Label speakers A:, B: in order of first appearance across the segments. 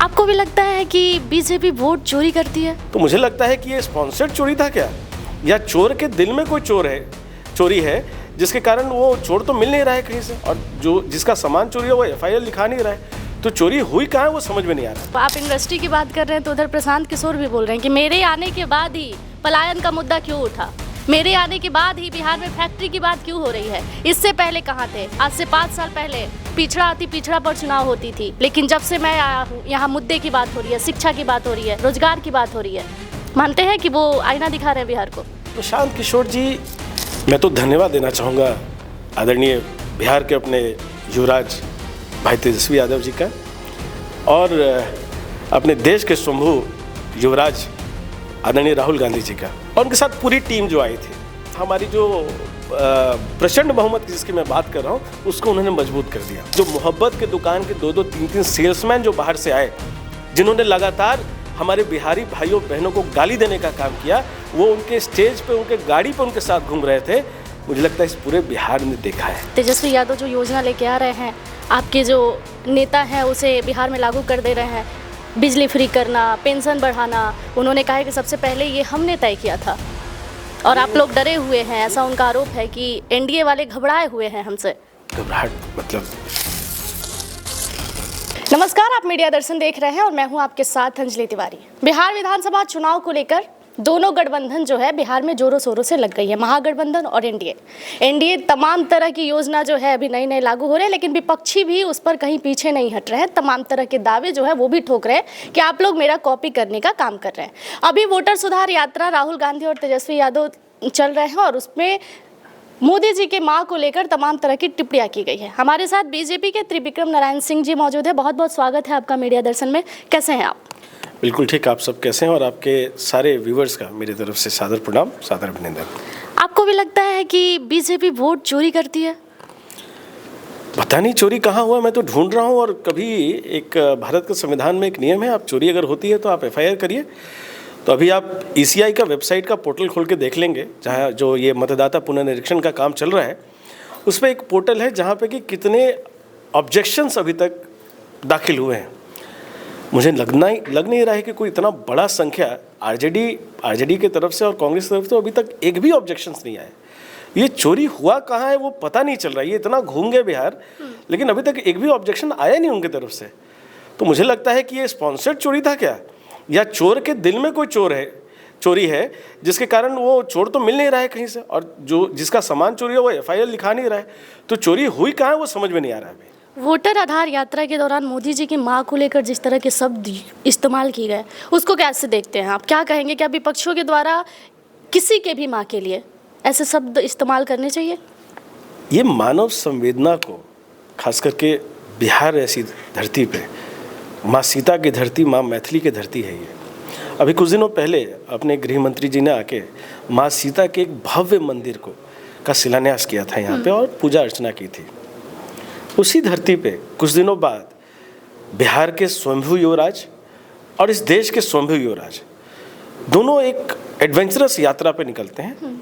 A: आपको भी लगता है कि बीजेपी वोट चोरी करती है?
B: तो मुझे लगता है कि ये स्पॉन्सर्ड चोरी था क्या, या चोर के दिल में कोई चोरी है जिसके कारण वो चोर तो मिल नहीं रहा है कहीं से, और जो जिसका सामान चोरी है वो एफआईआर लिखा नहीं रहा है, तो चोरी हुई कहाँ है वो समझ में नहीं आ रहा।
A: आप इंडस्ट्री की बात कर रहे हैं तो उधर प्रशांत किशोर भी बोल रहे हैं कि मेरे आने के बाद ही पलायन का मुद्दा क्यों उठा, मेरे आने के बाद ही बिहार में फैक्ट्री की बात क्यों हो रही है, इससे पहले कहाँ थे? आज से 5 साल पहले पिछड़ा पर चुनाव होती थी, लेकिन जब से मैं आया हूँ यहाँ मुद्दे की बात हो रही है, शिक्षा की बात हो रही है, रोजगार की बात हो रही है। मानते हैं कि वो आईना दिखा रहे हैं बिहार को?
B: प्रशांत किशोर जी, मैं तो धन्यवाद देना चाहूँगा आदरणीय बिहार के अपने युवराज भाई तेजस्वी यादव जी का, और अपने देश के स्वयंभू युवराज आदरणीय राहुल गांधी जी का, और उनके साथ पूरी टीम जो आई थी। हमारी जो प्रचंड बहुमत जिसकी मैं बात कर रहा हूँ उसको उन्होंने मजबूत कर दिया। जो मोहब्बत के दुकान के 2-2, 3-3 सेल्समैन जो बाहर से आए, जिन्होंने लगातार हमारे बिहारी भाइयों बहनों को गाली देने का काम किया, वो उनके स्टेज पे, उनके गाड़ी पे उनके साथ घूम रहे थे। मुझे लगता है इस पूरे बिहार ने देखा है।
A: तेजस्वी यादव जो योजना लेके आ रहे हैं, आपके जो नेता हैं उसे बिहार में लागू कर दे रहे हैं, बिजली फ्री करना, पेंशन बढ़ाना। उन्होंने कहा है कि सबसे पहले ये हमने तय किया था और आप लोग डरे हुए हैं, ऐसा उनका आरोप है कि एनडीए वाले घबराए हुए हैं हमसे।
B: घबराहट मतलब?
A: नमस्कार, आप मीडिया दर्शन देख रहे हैं और मैं हूं आपके साथ अंजलि तिवारी। बिहार विधानसभा चुनाव को लेकर दोनों गठबंधन जो है बिहार में जोरों शोरों से लग गई है, महागठबंधन और एनडीए तमाम तरह की योजना जो है अभी नई नई लागू हो रहे हैं, लेकिन विपक्षी भी उस पर कहीं पीछे नहीं हट रहे हैं। तमाम तरह के दावे जो है वो भी ठोक रहे हैं कि आप लोग मेरा कॉपी करने का काम कर रहे हैं। अभी वोटर सुधार यात्रा राहुल गांधी और तेजस्वी यादव चल रहे हैं और उसमें मोदी जी के मां को लेकर तमाम तरह की टिप्पणियां की गई है। हमारे साथ बीजेपी के त्रिविक्रम नारायण सिंह जी मौजूद है। बहुत बहुत स्वागत है आपका मीडिया दर्शन में। कैसे हैं आप?
B: बिल्कुल ठीक, आप सब कैसे हैं? और आपके सारे व्यूवर्स का मेरी तरफ से सादर प्रणाम, सादर अभिनंदन।
A: आपको भी लगता है कि बीजेपी वोट चोरी करती है?
B: पता नहीं चोरी कहाँ हुआ, मैं तो ढूंढ रहा हूँ। और कभी एक भारत के संविधान में एक नियम है, आप चोरी अगर होती है तो आप एफआईआर करिए। तो अभी आप ईसीआई का वेबसाइट का पोर्टल खोल के देख लेंगे, जहाँ जो ये मतदाता पुनर्निरीक्षण का काम चल रहा है, उस पर एक पोर्टल है जहाँ पे कि कितने ऑब्जेक्शंस अभी तक दाखिल हुए हैं। मुझे लग नहीं रहा है कि कोई इतना बड़ा संख्या आरजेडी के तरफ से और कांग्रेस की तरफ से अभी तक एक भी ऑब्जेक्शंस नहीं आए। ये चोरी हुआ कहाँ है वो पता नहीं चल रहा है। ये इतना घूम गए बिहार, लेकिन अभी तक एक भी ऑब्जेक्शन आया नहीं उनकी तरफ से। तो मुझे लगता है कि ये स्पॉन्सर्ड चोरी था क्या, या चोर के दिल में कोई चोरी है जिसके कारण वो चोर तो मिल नहीं रहा है कहीं से, और जो जिसका सामान चोरी है वो एफआईआर लिखा नहीं रहा है, तो चोरी हुई कहाँ है वो समझ में नहीं आ रहा है अभी।
A: वोटर आधार यात्रा के दौरान मोदी जी की मां को लेकर जिस तरह के शब्द इस्तेमाल किए गए, उसको कैसे देखते हैं आप? क्या कहेंगे, क्या विपक्षियों के द्वारा किसी के भी मां के लिए ऐसे शब्द इस्तेमाल करने चाहिए?
B: ये मानव संवेदना को, खास करके बिहार ऐसी धरती पे, माँ सीता की धरती, माँ मैथिली की धरती है ये। अभी कुछ दिनों पहले अपने गृह मंत्री जी ने आके माँ सीता के एक भव्य मंदिर का शिलान्यास किया था यहाँ पे, और पूजा अर्चना की थी। उसी धरती पे कुछ दिनों बाद बिहार के स्वयंभू युवराज और इस देश के स्वयंभू युवराज दोनों एक एडवेंचरस यात्रा पे निकलते हैं।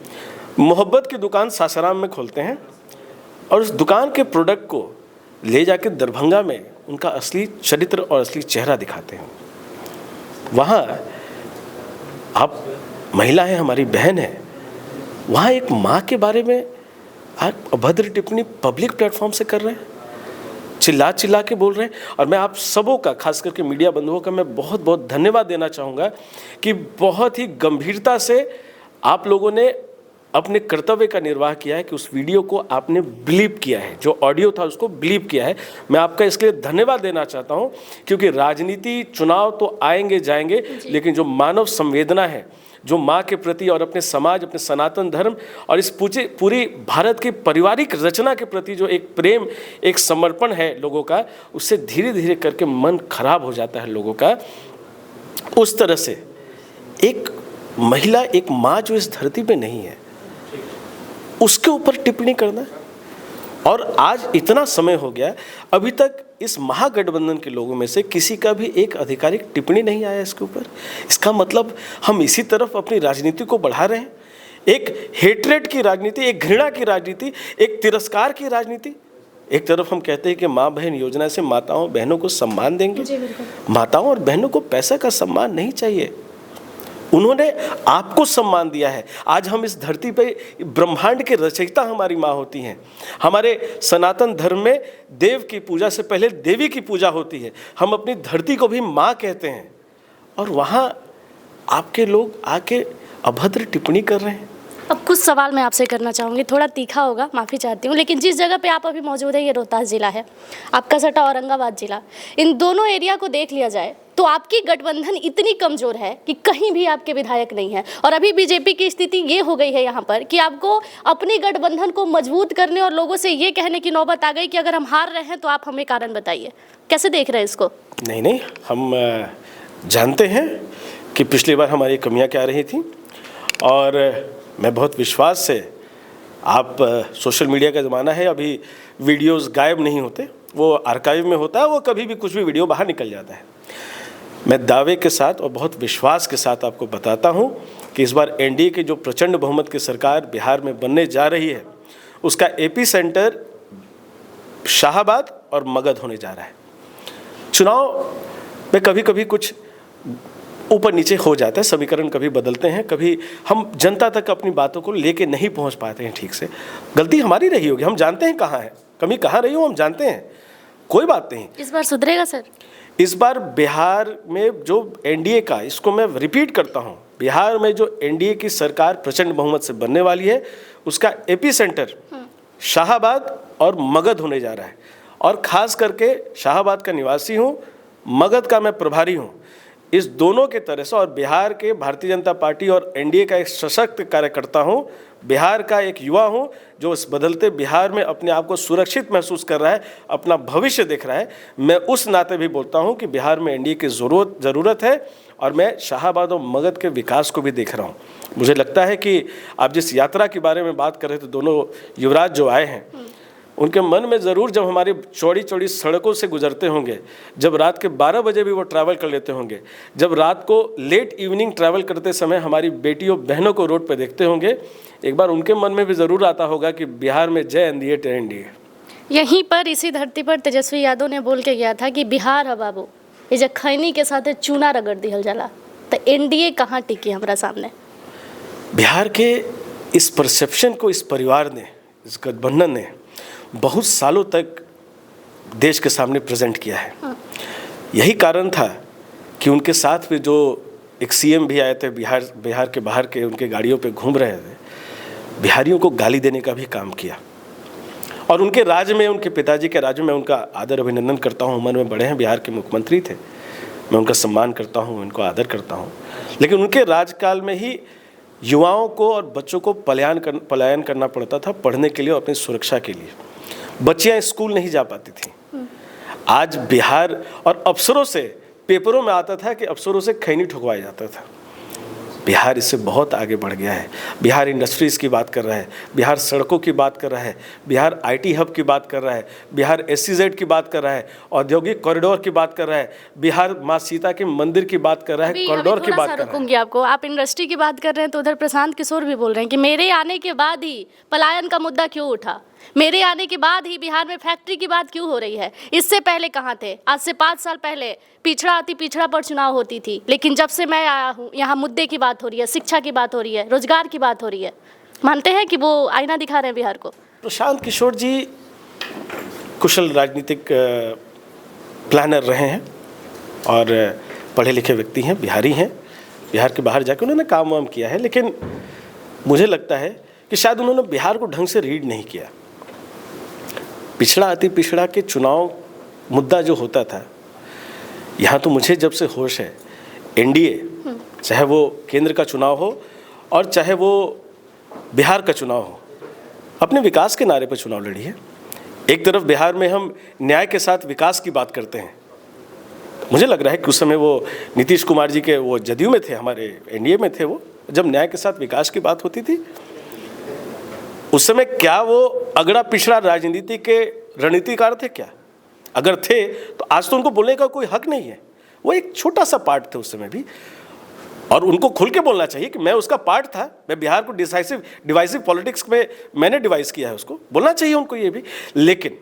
B: मोहब्बत की दुकान सासाराम में खोलते हैं और उस दुकान के प्रोडक्ट को ले जाके दरभंगा में उनका असली चरित्र और असली चेहरा दिखाते हैं। वहाँ आप महिला हैं, हमारी बहन है, वहाँ एक माँ के बारे में आप अभद्र टिप्पणी पब्लिक प्लेटफॉर्म से कर रहे हैं, चिल्ला के बोल रहे हैं। और मैं आप सबों का, खास करके मीडिया बंधुओं का मैं बहुत बहुत धन्यवाद देना चाहूँगा कि बहुत ही गंभीरता से आप लोगों ने अपने कर्तव्य का निर्वाह किया है, कि उस वीडियो को आपने बिलीव किया है, जो ऑडियो था उसको बिलीव किया है। मैं आपका इसके लिए धन्यवाद देना चाहता हूं, क्योंकि राजनीति, चुनाव तो आएंगे जाएंगे, लेकिन जो मानव संवेदना है, जो माँ के प्रति और अपने समाज, अपने सनातन धर्म और इस पूरी भारत की पारिवारिक रचना के प्रति जो एक प्रेम, एक समर्पण है लोगों का, उससे धीरे धीरे करके मन खराब हो जाता है लोगों का। उस तरह से एक महिला, एक माँ जो इस धरती पे नहीं है, उसके ऊपर टिप्पणी करना। और आज इतना समय हो गया, अभी तक इस महागठबंधन के लोगों में से किसी का भी एक आधिकारिक टिप्पणी नहीं आया इसके ऊपर। इसका मतलब हम इसी तरफ अपनी राजनीति को बढ़ा रहे हैं, एक हेट्रेड की राजनीति, एक घृणा की राजनीति, एक तिरस्कार की राजनीति। एक तरफ हम कहते हैं कि माँ बहन योजना से माताओं बहनों को सम्मान देंगे, माताओं और बहनों को पैसा का सम्मान नहीं चाहिए। उन्होंने आपको सम्मान दिया है। आज हम इस धरती पे ब्रह्मांड के रचयिता हमारी माँ होती हैं। हमारे सनातन धर्म में देव की पूजा से पहले देवी की पूजा होती है। हम अपनी धरती को भी माँ कहते हैं, और वहाँ आपके लोग आके अभद्र टिप्पणी कर रहे हैं।
A: अब कुछ सवाल मैं आपसे करना चाहूँगी, थोड़ा तीखा होगा, माफ़ी चाहती हूँ, लेकिन जिस जगह पे आप अभी मौजूद है ये रोहतास जिला है, आपका सटा औरंगाबाद जिला। इन दोनों एरिया को देख लिया जाए तो आपकी गठबंधन इतनी कमज़ोर है कि कहीं भी आपके विधायक नहीं है। और अभी बीजेपी की स्थिति ये हो गई है यहाँ पर कि आपको अपनी गठबंधन को मजबूत करने और लोगों से ये कहने की नौबत आ गई कि अगर हम हार रहे हैं तो आप हमें कारण बताइए। कैसे देख रहे हैं इसको?
B: नहीं, हम जानते हैं कि पिछली बार हमारी कमियाँ क्या रही थी, और मैं बहुत विश्वास से, आप सोशल मीडिया का ज़माना है, अभी वीडियोस गायब नहीं होते, वो आर्काइव में होता है, वो कभी भी कुछ भी वीडियो बाहर निकल जाता है। मैं दावे के साथ और बहुत विश्वास के साथ आपको बताता हूं कि इस बार एनडीए की जो प्रचंड बहुमत की सरकार बिहार में बनने जा रही है, उसका एपी सेंटर शाहाबाद और मगध होने जा रहा है। चुनाव में कभी कभी कुछ ऊपर नीचे हो जाता है, समीकरण कभी बदलते हैं, कभी हम जनता तक अपनी बातों को लेके नहीं पहुंच पाते हैं ठीक से। गलती हमारी रही होगी, हम जानते हैं कहाँ है कमी, कहाँ रही हो हम जानते हैं, कोई बात नहीं।
A: इस बार सुधरेगा सर?
B: इस बार बिहार में जो एनडीए का, इसको मैं रिपीट करता हूँ, बिहार में जो एनडीए की सरकार प्रचंड बहुमत से बनने वाली है, उसका एपी सेंटर शाहाबाद और मगध होने जा रहा है। और ख़ास करके शाहाबाद का निवासी हूँ, मगध का मैं प्रभारी हूँ। इस दोनों के तरह से, और बिहार के भारतीय जनता पार्टी और एनडीए का एक सशक्त कार्यकर्ता हूँ, बिहार का एक युवा हूँ जो इस बदलते बिहार में अपने आप को सुरक्षित महसूस कर रहा है, अपना भविष्य देख रहा है। मैं उस नाते भी बोलता हूँ कि बिहार में एनडीए की ज़रूरत है, और मैं शाहाबाद और मगध के विकास को भी देख रहा हूँ। मुझे लगता है कि आप जिस यात्रा के बारे में बात कर रहे थे, दोनों युवराज जो आए हैं, उनके मन में ज़रूर, जब हमारी चौड़ी चौड़ी सड़कों से गुजरते होंगे, जब रात के 12 बजे भी वो ट्रैवल कर लेते होंगे, जब रात को लेट इवनिंग ट्रैवल करते समय हमारी बेटियों बहनों को रोड पे देखते होंगे, एक बार उनके मन में भी ज़रूर आता होगा कि बिहार में जय एनडीए टे एनडीए।
A: यहीं पर इसी धरती पर तेजस्वी यादव ने बोल के गया था कि बिहार है बाबू, ये जो खैनी के साथ चूना रगड़ दिहल जाला, तो एनडीए कहाँ टिकी हमारा सामने?
B: बिहार के इस परसेप्शन को इस परिवार ने, इस गठबंधन ने बहुत सालों तक देश के सामने प्रेजेंट किया है। यही कारण था कि उनके साथ भी जो एक सीएम भी आए थे, बिहार के बाहर के उनके गाड़ियों पे घूम रहे थे, बिहारियों को गाली देने का भी काम किया। और उनके राज्य में, उनके पिताजी के राज्य में उनका आदर अभिनंदन करता हूँ। उम्र में बड़े हैं, बिहार के मुख्यमंत्री थे, मैं उनका सम्मान करता हूँ, उनको आदर करता हूँ। लेकिन उनके राजकाल में ही युवाओं को और बच्चों को पलायन करना पड़ता था पढ़ने के लिए और अपनी सुरक्षा के लिए। बच्चियां स्कूल नहीं जा पाती थी। आज बिहार, और अफसरों से, पेपरों में आता था कि अफसरों से खैनी ठुकवाया जाता था। बिहार इससे बहुत आगे बढ़ गया है। बिहार इंडस्ट्रीज़ की बात कर रहा है, बिहार सड़कों की बात कर रहा है, बिहार आईटी हब की बात कर रहा है, बिहार SEZ की बात कर रहा है, औद्योगिक कॉरिडोर की बात कर रहा है, बिहार माँ सीता के मंदिर की बात कर रहा है, कॉरिडोर की बात कर रहा है।
A: आपको, आप इंडस्ट्री की बात कर रहे हैं तो उधर प्रशांत किशोर भी बोल रहे हैं कि मेरे आने के बाद ही पलायन का मुद्दा क्यों उठा, मेरे आने के बाद ही बिहार में फैक्ट्री की बात क्यों हो रही है, इससे पहले कहाँ थे? आज से 5 साल पहले पिछड़ा अति पिछड़ा पर चुनाव होती थी, लेकिन जब से मैं आया हूँ यहाँ मुद्दे की बात हो रही है, शिक्षा की बात हो रही है, रोजगार की बात हो रही है। मानते हैं कि वो आईना दिखा रहे हैं बिहार को?
B: प्रशांत किशोर जी कुशल राजनीतिक प्लानर रहे हैं और पढ़े लिखे व्यक्ति हैं, बिहारी हैं, बिहार के बाहर जाकर उन्होंने काम वाम किया है। लेकिन मुझे लगता है कि शायद उन्होंने बिहार को ढंग से रीड नहीं किया। पिछड़ा अति पिछड़ा के चुनाव मुद्दा जो होता था, यहाँ तो मुझे जब से होश है, एनडीए चाहे वो केंद्र का चुनाव हो और चाहे वो बिहार का चुनाव हो, अपने विकास के नारे पर चुनाव लड़ी है। एक तरफ बिहार में हम न्याय के साथ विकास की बात करते हैं। मुझे लग रहा है कि उस समय वो नीतीश कुमार जी के, वो जदयू में थे, हमारे एनडीए में थे, वो जब न्याय के साथ विकास की बात होती थी, उस समय क्या वो अगड़ा पिछड़ा राजनीति के रणनीतिकार थे क्या? अगर थे तो आज तो उनको बोलने का कोई हक नहीं है। वो एक छोटा सा पार्ट थे उस समय भी, और उनको खुल के बोलना चाहिए कि मैं उसका पार्ट था, मैं बिहार को डिवाइसिव पॉलिटिक्स में मैंने डिवाइस किया है, उसको बोलना चाहिए उनको ये भी। लेकिन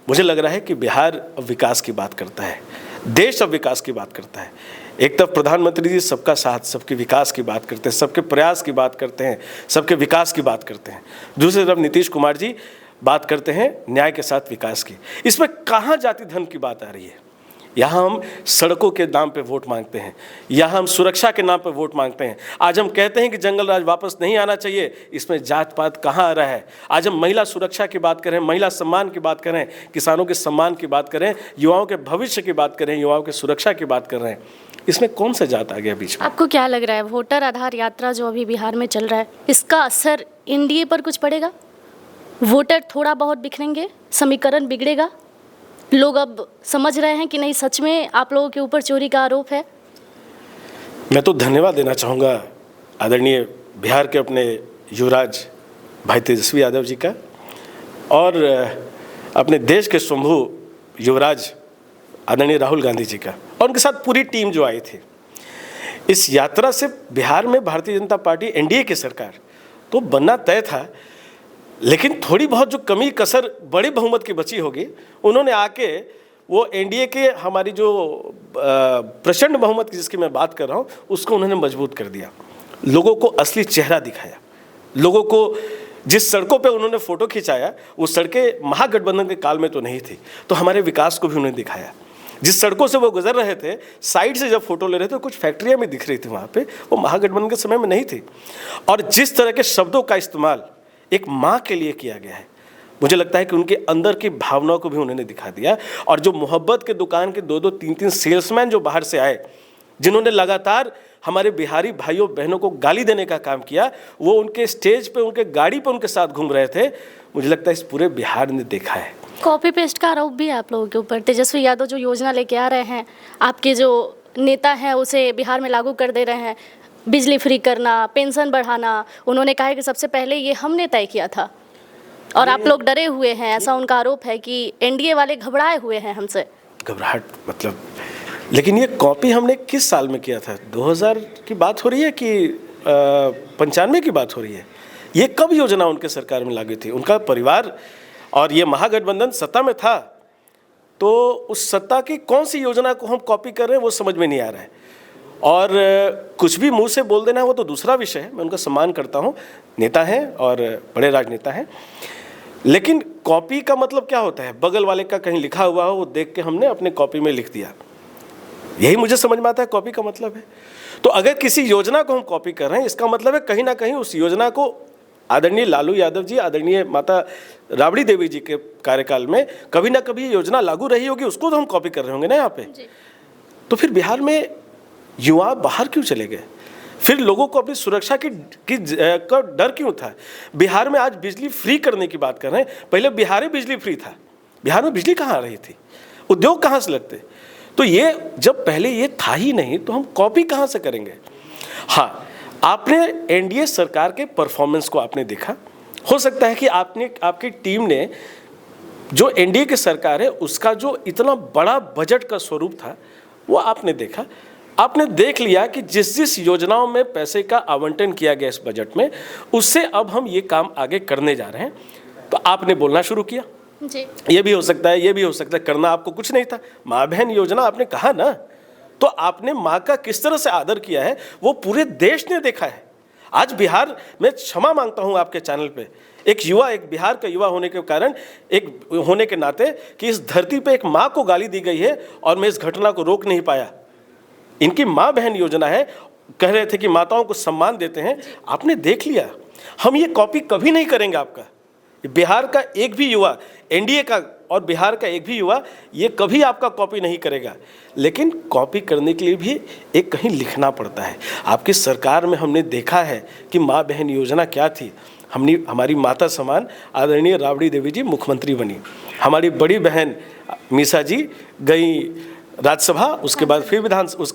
B: मुझे लग रहा है कि बिहार अब विकास की बात करता है, देश अब विकास की बात करता है। एक तरफ प्रधानमंत्री जी सबका साथ, सबके विकास की बात करते हैं, सबके प्रयास की बात करते हैं, सबके विकास की बात करते हैं। दूसरी तरफ नीतीश कुमार जी बात करते हैं न्याय के साथ विकास की। इसमें कहाँ जाति धर्म की बात आ रही है? यहाँ हम सड़कों के नाम पे वोट मांगते हैं, यहाँ हम सुरक्षा के नाम पे वोट मांगते हैं। आज हम कहते हैं कि जंगल राज वापस नहीं आना चाहिए, इसमें जात पात कहाँ आ रहा है? आज हम महिला सुरक्षा की बात करें, महिला सम्मान की बात करें, किसानों के सम्मान की बात करें, युवाओं के भविष्य की बात करें, युवाओं की सुरक्षा की बात कर रहे हैं, इसमें कौन सा जात आ गया बीच में?
A: आपको क्या लग रहा है वोटर आधार यात्रा जो अभी बिहार में चल रहा है, इसका असर एनडीए पर कुछ पड़ेगा? वोटर थोड़ा बहुत बिखरेंगे, समीकरण बिगड़ेगा, लोग अब समझ रहे हैं कि नहीं सच में आप लोगों के ऊपर चोरी का आरोप है?
B: मैं तो धन्यवाद देना चाहूँगा आदरणीय बिहार के अपने युवराज भाई तेजस्वी यादव जी का और अपने देश के स्वयंभू युवराज आदरणीय राहुल गांधी जी का और उनके साथ पूरी टीम जो आई थी। इस यात्रा से बिहार में भारतीय जनता पार्टी एनडीए की सरकार तो बनना तय था, लेकिन थोड़ी बहुत जो कमी कसर बड़ी बहुमत की बची होगी, उन्होंने आके वो एनडीए के हमारी जो प्रचंड बहुमत की जिसकी मैं बात कर रहा हूँ उसको उन्होंने मजबूत कर दिया, लोगों को असली चेहरा दिखाया, लोगों को जिस सड़कों पे उन्होंने फ़ोटो खिंचाया वो सड़कें महागठबंधन के काल में तो नहीं थी, तो हमारे विकास को भी उन्होंने दिखाया। जिस सड़कों से वो गुजर रहे थे, साइड से जब फोटो ले रहे थे, कुछ फैक्ट्रियाँ भी दिख रही थी वहाँ पे, वो महागठबंधन के समय में नहीं थी। और जिस तरह के शब्दों का इस्तेमाल एक माँ के लिए किया गया है, मुझे लगता है कि उनके अंदर की भावनाओं को भी उन्होंने दिखा दिया। और जो मोहब्बत के दुकान के 2-2, 3-3 सेल्समैन जो बाहर से आए, जिन्होंने लगातार हमारे बिहारी भाइयों बहनों को गाली देने का काम किया, वो उनके स्टेज पे, उनके गाड़ी पे उनके साथ घूम रहे थे। मुझे लगता है इस पूरे बिहार ने देखा है।
A: कॉपी पेस्ट का आरोप भी है आप लोगों के ऊपर। तेजस्वी यादव जो योजना लेके आ रहे हैं, आपके जो नेता हैं उसे बिहार में लागू कर दे रहे हैं, बिजली फ्री करना, पेंशन बढ़ाना। उन्होंने कहा है कि सबसे पहले ये हमने तय किया था और आप लोग डरे हुए हैं, ऐसा उनका आरोप है कि एनडीए वाले घबराए हुए हैं हमसे।
B: घबराहट मतलब, लेकिन ये कॉपी हमने किस साल में किया था? 2000 की बात हो रही है कि 95 की बात हो रही है? ये कब योजना उनके सरकार में लागू थी? उनका परिवार और ये महागठबंधन सत्ता में था, तो उस सत्ता की कौन सी योजना को हम कॉपी कर रहे हैं वो समझ में नहीं आ रहा है। और कुछ भी मुंह से बोल देना वो तो दूसरा विषय है, मैं उनका सम्मान करता हूँ, नेता हैं और बड़े राजनेता हैं। लेकिन कॉपी का मतलब क्या होता है? बगल वाले का कहीं लिखा हुआ हो वो देख के हमने अपने कॉपी में लिख दिया, यही मुझे समझ में आता है कॉपी का मतलब है। तो अगर किसी योजना को हम कॉपी कर रहे हैं, इसका मतलब है कहीं ना कहीं उस योजना को आदरणीय लालू यादव जी, आदरणीय माता राबड़ी देवी जी के कार्यकाल में कभी ना कभी योजना लागू रही होगी, उसको तो हम कॉपी कर रहे होंगे ना यहाँ पे। तो फिर बिहार में युवा बाहर क्यों चले गए? फिर लोगों को अपनी सुरक्षा का डर क्यों था? बिहार में आज बिजली फ्री करने की बात कर रहे हैं, पहले बिहार में बिजली फ्री था, बिहार में बिजली कहाँ आ रही थी? उद्योग कहाँ से लगते? तो ये जब पहले ये था ही नहीं तो हम कॉपी कहाँ से करेंगे? हाँ, आपने एनडीए सरकार के परफॉर्मेंस को आपने देखा, हो सकता है कि आपकी टीम ने जो एनडीए की सरकार है उसका जो इतना बड़ा बजट का स्वरूप था वो आपने देखा, आपने देख लिया कि जिस जिस योजनाओं में पैसे का आवंटन किया गया इस बजट में, उससे अब हम ये काम आगे करने जा रहे हैं। तो आपने बोलना शुरू किया
A: जी,
B: ये भी हो सकता है, ये भी हो सकता है, करना आपको कुछ नहीं था। माँ बहन योजना आपने कहा ना, तो आपने माँ का किस तरह से आदर किया है वो पूरे देश ने देखा है। आज बिहार में, क्षमा मांगता हूँ आपके चैनल पे, एक युवा, एक बिहार का युवा होने के कारण, एक होने के नाते कि इस धरती पे एक माँ को गाली दी गई है और मैं इस घटना को रोक नहीं पाया। इनकी माँ बहन योजना है, कह रहे थे कि माताओं को सम्मान देते हैं, आपने देख लिया। हम ये कॉपी कभी नहीं करेंगे आपका। बिहार का एक भी युवा, एनडीए का और बिहार का एक भी युवा ये कभी आपका कॉपी नहीं करेगा। लेकिन कॉपी करने के लिए भी एक कहीं लिखना पड़ता है। आपकी सरकार में हमने देखा है कि माँ बहन योजना क्या थी। हमारी माता समान आदरणीय राबड़ी देवी जी मुख्यमंत्री बनी, हमारी बड़ी बहन मीसा जी गई राज्यसभा, उसके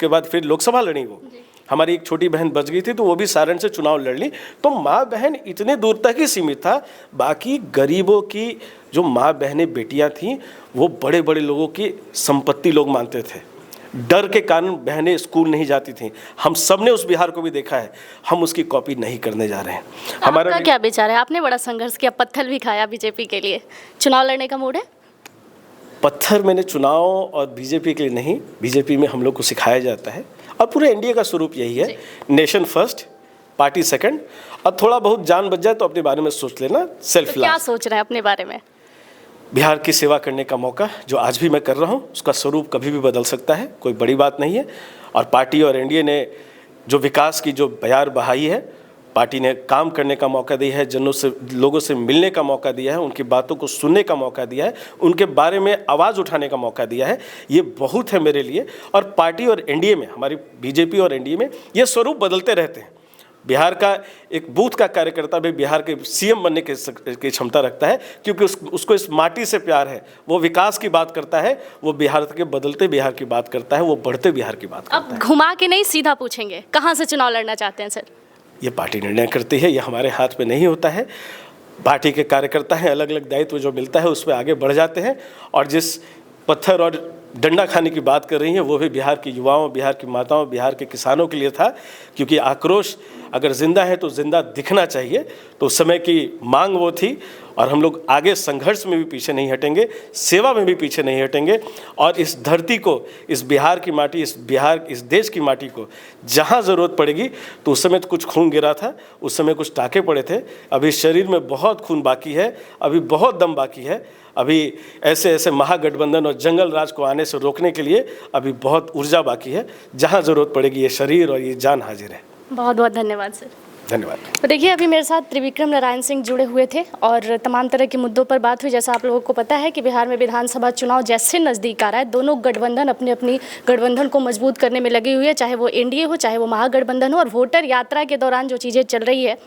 B: बाद फिर लोकसभा लड़ी वो। हमारी एक छोटी बहन बच गई थी तो वो भी सारण से चुनाव लड़ ली। तो माँ बहन इतने दूर तक ही सीमित था, बाकी गरीबों की जो माँ बहनें बेटियां थीं वो बड़े बड़े लोगों की संपत्ति लोग मानते थे। डर के कारण बहनें स्कूल नहीं जाती थीं। हम सब ने उस बिहार को भी देखा है, हम उसकी कॉपी नहीं करने जा रहे हैं। हमारा
A: आपका क्या विचार है? आपने बड़ा संघर्ष किया, पत्थर भी खाया बीजेपी के लिए, चुनाव लड़ने का मूड है?
B: पत्थर मैंने चुनाव और बीजेपी के लिए नहीं, बीजेपी में हम लोग को सिखाया जाता है और पूरे एनडीए का स्वरूप यही है, नेशन फर्स्ट, पार्टी सेकंड, और थोड़ा बहुत जान बच जाए तो अपने बारे में सोच लेना, सेल्फ
A: तो क्या
B: लास्ट।
A: सोच रहे हैं अपने बारे में?
B: बिहार की सेवा करने का मौका जो आज भी मैं कर रहा हूँ, उसका स्वरूप कभी भी बदल सकता है, कोई बड़ी बात नहीं है। और पार्टी और एनडीए ने जो विकास की जो बयार बहाई है, पार्टी ने काम करने का मौका दिया है, जनों से, लोगों से मिलने का मौका दिया है, उनकी बातों को सुनने का मौका दिया है, उनके बारे में आवाज़ उठाने का मौका दिया है। ये बहुत है मेरे लिए। और पार्टी और एनडीए में, हमारी बीजेपी और एनडीए में ये स्वरूप बदलते रहते हैं। बिहार का एक बूथ का कार्यकर्ता भी बिहार के सीएम बनने की क्षमता रखता है, क्योंकि उसको इस माटी से प्यार है। वो विकास की बात करता है, वो बिहार के बदलते बिहार की बात करता है, वो बढ़ते बिहार की बात करता
A: अब
B: है।
A: घुमा के नहीं, सीधा पूछेंगे, कहाँ से चुनाव लड़ना चाहते हैं सर?
B: ये पार्टी निर्णय करती है, ये हमारे हाथ में नहीं होता है। पार्टी के कार्यकर्ता हैं, अलग अलग दायित्व जो मिलता है उस पर आगे बढ़ जाते हैं। और जिस पत्थर और डंडा खाने की बात कर रही हैं, वो भी बिहार के युवाओं, बिहार की माताओं, बिहार के किसानों के लिए था, क्योंकि आक्रोश अगर जिंदा है तो जिंदा दिखना चाहिए। तो उस समय की मांग वो थी, और हम लोग आगे संघर्ष में भी पीछे नहीं हटेंगे, सेवा में भी पीछे नहीं हटेंगे। और इस धरती को, इस बिहार की माटी, इस देश की माटी को जहाँ ज़रूरत पड़ेगी, तो उस समय तो कुछ खून गिरा था, उस समय कुछ टाँके पड़े थे, अभी शरीर में बहुत खून बाकी है, अभी बहुत दम बाकी है, अभी ऐसे ऐसे महागठबंधन और जंगल राज को आने से रोकने के लिए अभी बहुत ऊर्जा बाकी है। जहाँ ज़रूरत पड़ेगी ये शरीर और ये जान हाजिर है।
A: बहुत बहुत धन्यवाद सर।
B: धन्यवाद।
A: तो देखिए, अभी मेरे साथ त्रिविक्रम नारायण सिंह जुड़े हुए थे और तमाम तरह के मुद्दों पर बात हुई। जैसा आप लोगों को पता है कि बिहार में विधानसभा चुनाव जैसे नज़दीक आ रहा है, दोनों गठबंधन अपनी अपनी गठबंधन को मजबूत करने में लगी हुई है, चाहे वो एनडीए हो, चाहे वो महागठबंधन हो। और वोटर यात्रा के दौरान जो चीज़ें चल रही है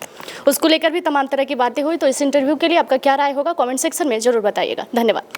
A: उसको लेकर भी तमाम तरह की बातें हुई। तो इस इंटरव्यू के लिए आपका क्या राय होगा, कॉमेंट सेक्शन में ज़रूर बताइएगा। धन्यवाद।